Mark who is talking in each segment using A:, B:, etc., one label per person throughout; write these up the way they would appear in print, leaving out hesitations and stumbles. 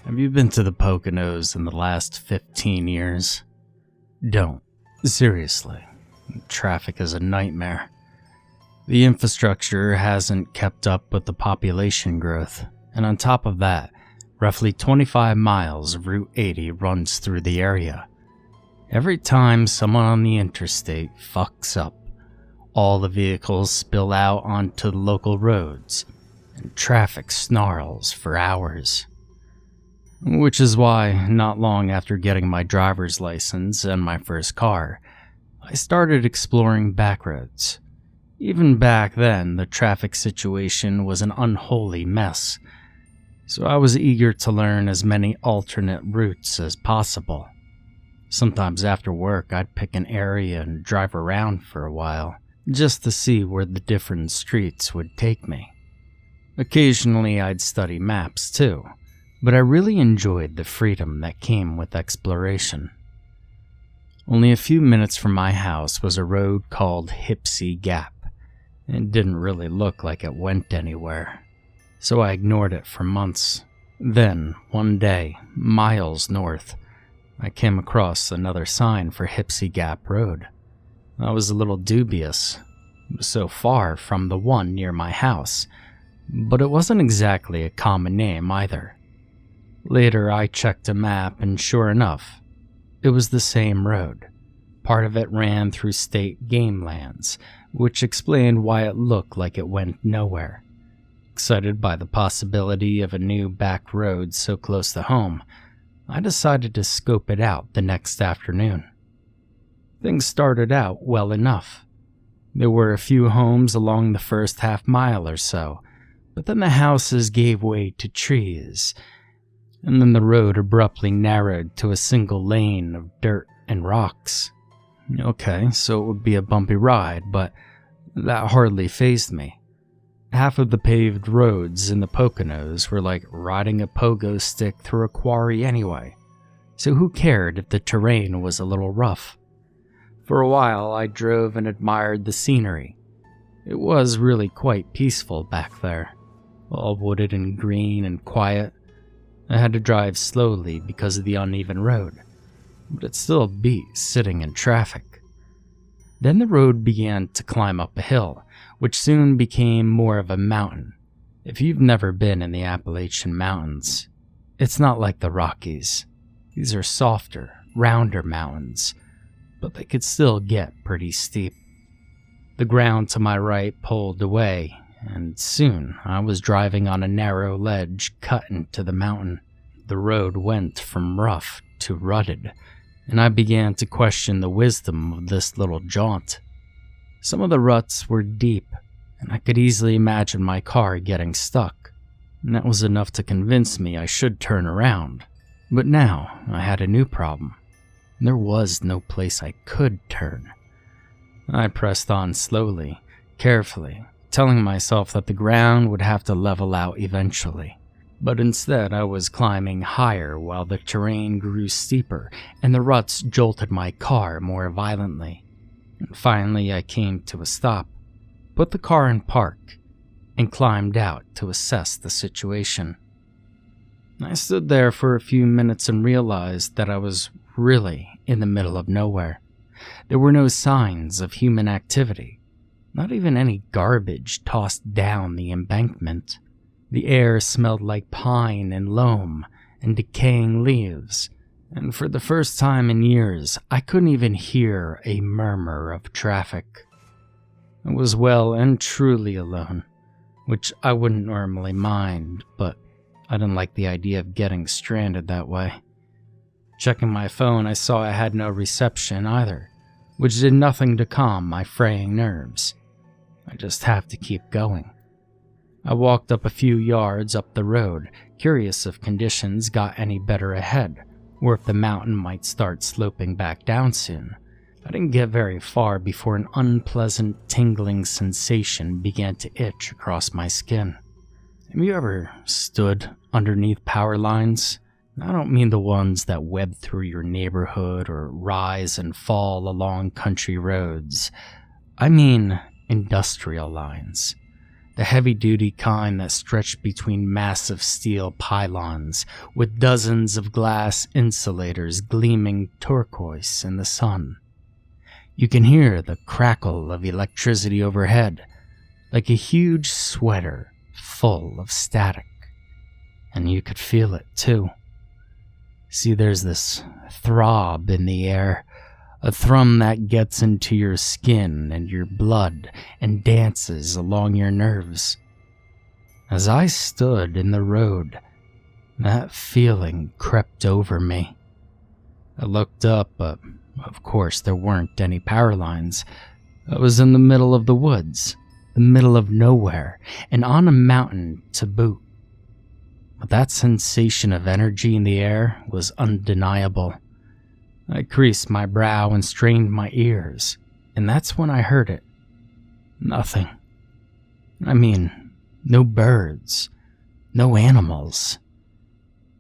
A: Have you been to the Poconos in the last 15 years? Don't. Seriously. Traffic is a nightmare. The infrastructure hasn't kept up with the population growth, and on top of that, roughly 25 miles of Route 80 runs through the area. Every time someone on the interstate fucks up, all the vehicles spill out onto the local roads, and traffic snarls for hours. Which is why, not long after getting my driver's license and my first car, I started exploring backroads. Even back then, the traffic situation was an unholy mess, so I was eager to learn as many alternate routes as possible. Sometimes after work, I'd pick an area and drive around for a while, just to see where the different streets would take me. Occasionally, I'd study maps too, but I really enjoyed the freedom that came with exploration. Only a few minutes from my house was a road called Hipsie Gap. It didn't really look like it went anywhere, so I ignored it for months. Then, one day, miles north, I came across another sign for Hipsie Gap Road. I was a little dubious. It was so far from the one near my house, but it wasn't exactly a common name either. Later, I checked a map, and sure enough, it was the same road. Part of it ran through state game lands, which explained why it looked like it went nowhere. Excited by the possibility of a new back road so close to home, I decided to scope it out the next afternoon. Things started out well enough. There were a few homes along the first half mile or so, but then the houses gave way to trees, and then the road abruptly narrowed to a single lane of dirt and rocks. Okay, so it would be a bumpy ride, but that hardly fazed me. Half of the paved roads in the Poconos were like riding a pogo stick through a quarry anyway, so who cared if the terrain was a little rough? For a while, I drove and admired the scenery. It was really quite peaceful back there, all wooded and green and quiet. I had to drive slowly because of the uneven road, but it still beat sitting in traffic. Then the road began to climb up a hill, which soon became more of a mountain. If you've never been in the Appalachian Mountains, it's not like the Rockies. These are softer, rounder mountains, but they could still get pretty steep. The ground to my right pulled away, and soon I was driving on a narrow ledge cut into the mountain. The road went from rough to rutted, and I began to question the wisdom of this little jaunt. Some of the ruts were deep, and I could easily imagine my car getting stuck, and that was enough to convince me I should turn around. But now I had a new problem. There was no place I could turn. I pressed on slowly, carefully, telling myself that the ground would have to level out eventually. But instead, I was climbing higher while the terrain grew steeper and the ruts jolted my car more violently. And finally, I came to a stop, put the car in park, and climbed out to assess the situation. I stood there for a few minutes and realized that I was really in the middle of nowhere. There were no signs of human activity, not even any garbage tossed down the embankment. The air smelled like pine and loam and decaying leaves, and for the first time in years, I couldn't even hear a murmur of traffic. I was well and truly alone, which I wouldn't normally mind, but I didn't like the idea of getting stranded that way. Checking my phone, I saw I had no reception either, which did nothing to calm my fraying nerves. I just have to keep going. I walked up a few yards up the road, curious if conditions got any better ahead, or if the mountain might start sloping back down soon. I didn't get very far before an unpleasant tingling sensation began to itch across my skin. Have you ever stood underneath power lines? I don't mean the ones that web through your neighborhood or rise and fall along country roads. I mean industrial lines. the heavy-duty kind that stretched between massive steel pylons with dozens of glass insulators gleaming turquoise in the sun. You can hear the crackle of electricity overhead, like a huge sweater full of static. And you could feel it too. See, there's this throb in the air, a thrum that gets into your skin and your blood and dances along your nerves. As I stood in the road, that feeling crept over me. I looked up, but of course there weren't any power lines. I was in the middle of the woods, the middle of nowhere, and on a mountain to boot. But that sensation of energy in the air was undeniable. I creased my brow and strained my ears, and that's when I heard it. Nothing. I mean, no birds, no animals.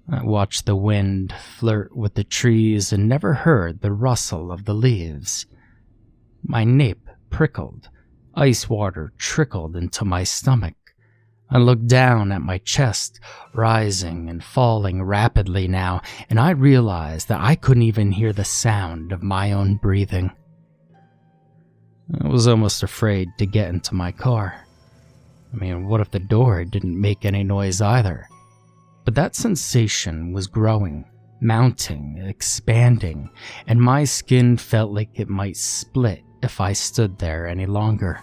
A: I watched the wind flirt with the trees and never heard the rustle of the leaves. My nape prickled. Ice water trickled into my stomach. I looked down at my chest, rising and falling rapidly now, and I realized that I couldn't even hear the sound of my own breathing. I was almost afraid to get into my car. I mean, what if the door didn't make any noise either? But that sensation was growing, mounting, expanding, and my skin felt like it might split if I stood there any longer.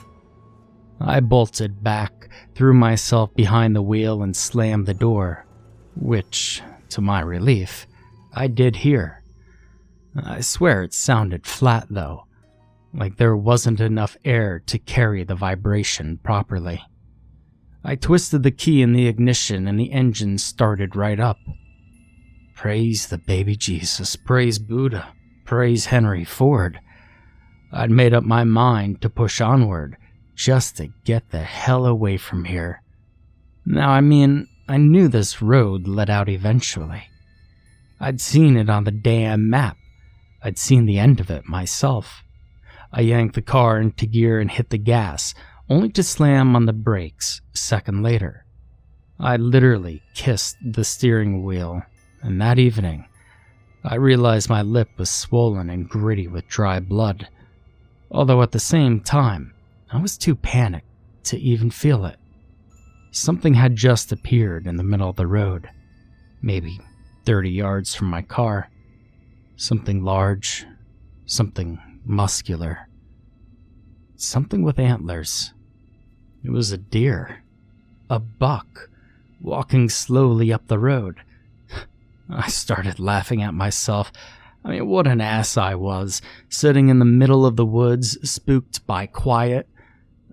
A: I bolted back, threw myself behind the wheel and slammed the door, which, to my relief, I did hear. I swear it sounded flat though, like there wasn't enough air to carry the vibration properly. I twisted the key in the ignition and the engine started right up. Praise the baby Jesus, praise Buddha, praise Henry Ford. I'd made up my mind to push onward, just to get the hell away from here. Now, I mean, I knew this road led out eventually. I'd seen it on the damn map. I'd seen the end of it myself. I yanked the car into gear and hit the gas, only to slam on the brakes a second later. I literally kissed the steering wheel, and that evening, I realized my lip was swollen and gritty with dry blood, although at the same time, I was too panicked to even feel it. Something had just appeared in the middle of the road, maybe 30 yards from my car. Something large, something muscular, something with antlers. It was a deer, a buck, walking slowly up the road. I started laughing at myself. I mean, what an ass I was, sitting in the middle of the woods, spooked by quiet.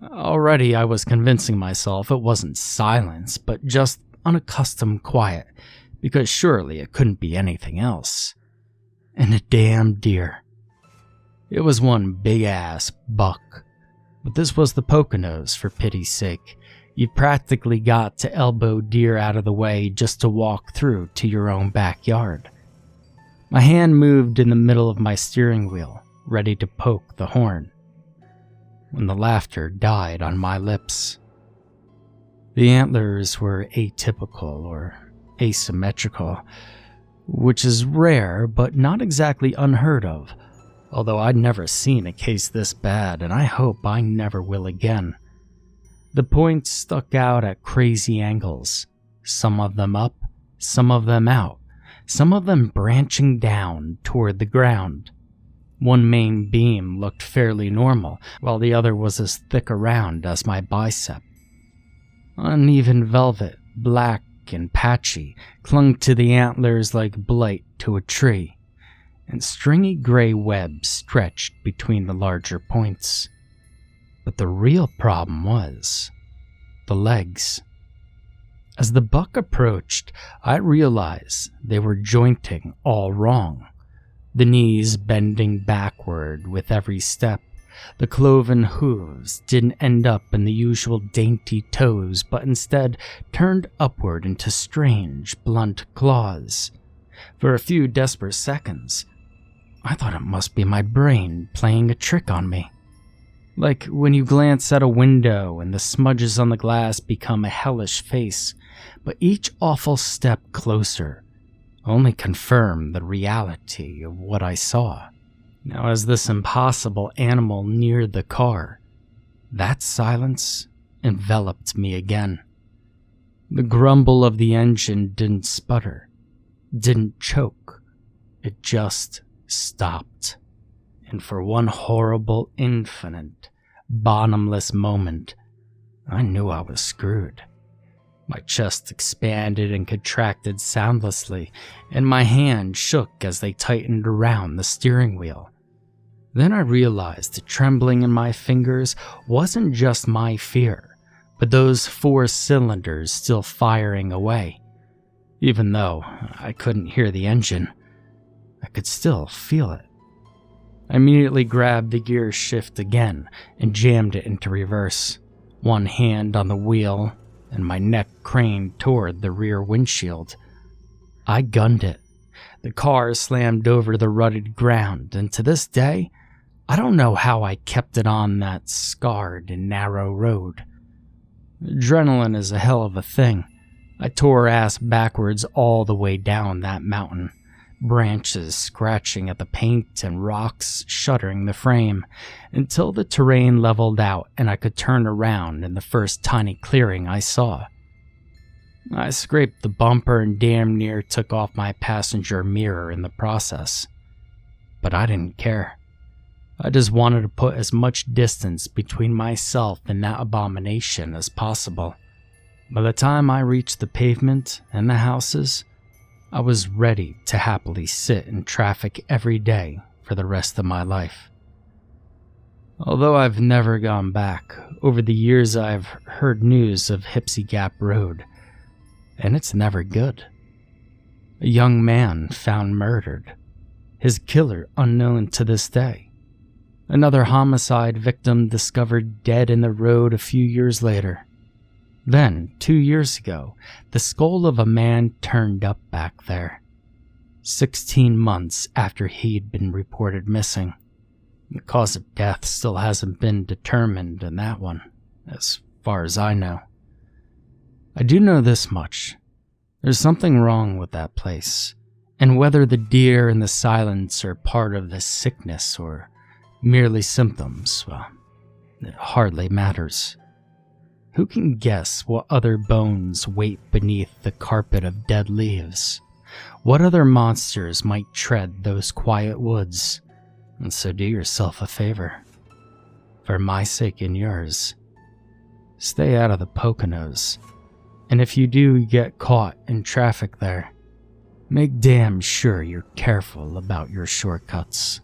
A: Already I was convincing myself it wasn't silence, but just unaccustomed quiet, because surely it couldn't be anything else. And a damn deer. It was one big-ass buck. But this was the Poconos, for pity's sake. You've practically got to elbow deer out of the way just to walk through to your own backyard. My hand moved in the middle of my steering wheel, ready to poke the horn, when the laughter died on my lips. The antlers were atypical or asymmetrical, which is rare but not exactly unheard of, although I'd never seen a case this bad and I hope I never will again. The points stuck out at crazy angles, some of them up, some of them out, some of them branching down toward the ground. One main beam looked fairly normal, while the other was as thick around as my bicep. Uneven velvet, black and patchy, clung to the antlers like blight to a tree, and stringy gray webs stretched between the larger points. But the real problem was the legs. As the buck approached, I realized they were jointing all wrong. The knees bending backward with every step. The cloven hooves didn't end up in the usual dainty toes, but instead turned upward into strange, blunt claws. For a few desperate seconds, I thought it must be my brain playing a trick on me. Like when you glance at a window and the smudges on the glass become a hellish face, but each awful step closer only confirmed the reality of what I saw. Now, as this impossible animal neared the car, that silence enveloped me again. The grumble of the engine didn't sputter, didn't choke, it just stopped. And for one horrible, infinite, bottomless moment, I knew I was screwed. My chest expanded and contracted soundlessly, and my hand shook as they tightened around the steering wheel. Then I realized the trembling in my fingers wasn't just my fear, but those 4 cylinders still firing away. Even though I couldn't hear the engine, I could still feel it. I immediately grabbed the gear shift again and jammed it into reverse, one hand on the wheel and my neck craned toward the rear windshield. I gunned it. The car slammed over the rutted ground, and to this day, I don't know how I kept it on that scarred and narrow road. Adrenaline is a hell of a thing. I tore ass backwards all the way down that mountain, branches scratching at the paint and rocks shuttering the frame, until the terrain leveled out and I could turn around in the first tiny clearing I saw. I scraped the bumper and damn near took off my passenger mirror in the process. But I didn't care. I just wanted to put as much distance between myself and that abomination as possible. By the time I reached the pavement and the houses, I was ready to happily sit in traffic every day for the rest of my life. Although I've never gone back, over the years I've heard news of Hipsie Gap Road, and it's never good. A young man found murdered, his killer unknown to this day. Another homicide victim discovered dead in the road a few years later. Then, 2 years ago, the skull of a man turned up back there, 16 months after he'd been reported missing. The cause of death still hasn't been determined in that one, as far as I know. I do know this much. There's something wrong with that place, and whether the deer and the silence are part of the sickness or merely symptoms, well, it hardly matters. Who can guess what other bones wait beneath the carpet of dead leaves? What other monsters might tread those quiet woods? And so do yourself a favor. For my sake and yours, stay out of the Poconos. And if you do get caught in traffic there, make damn sure you're careful about your shortcuts.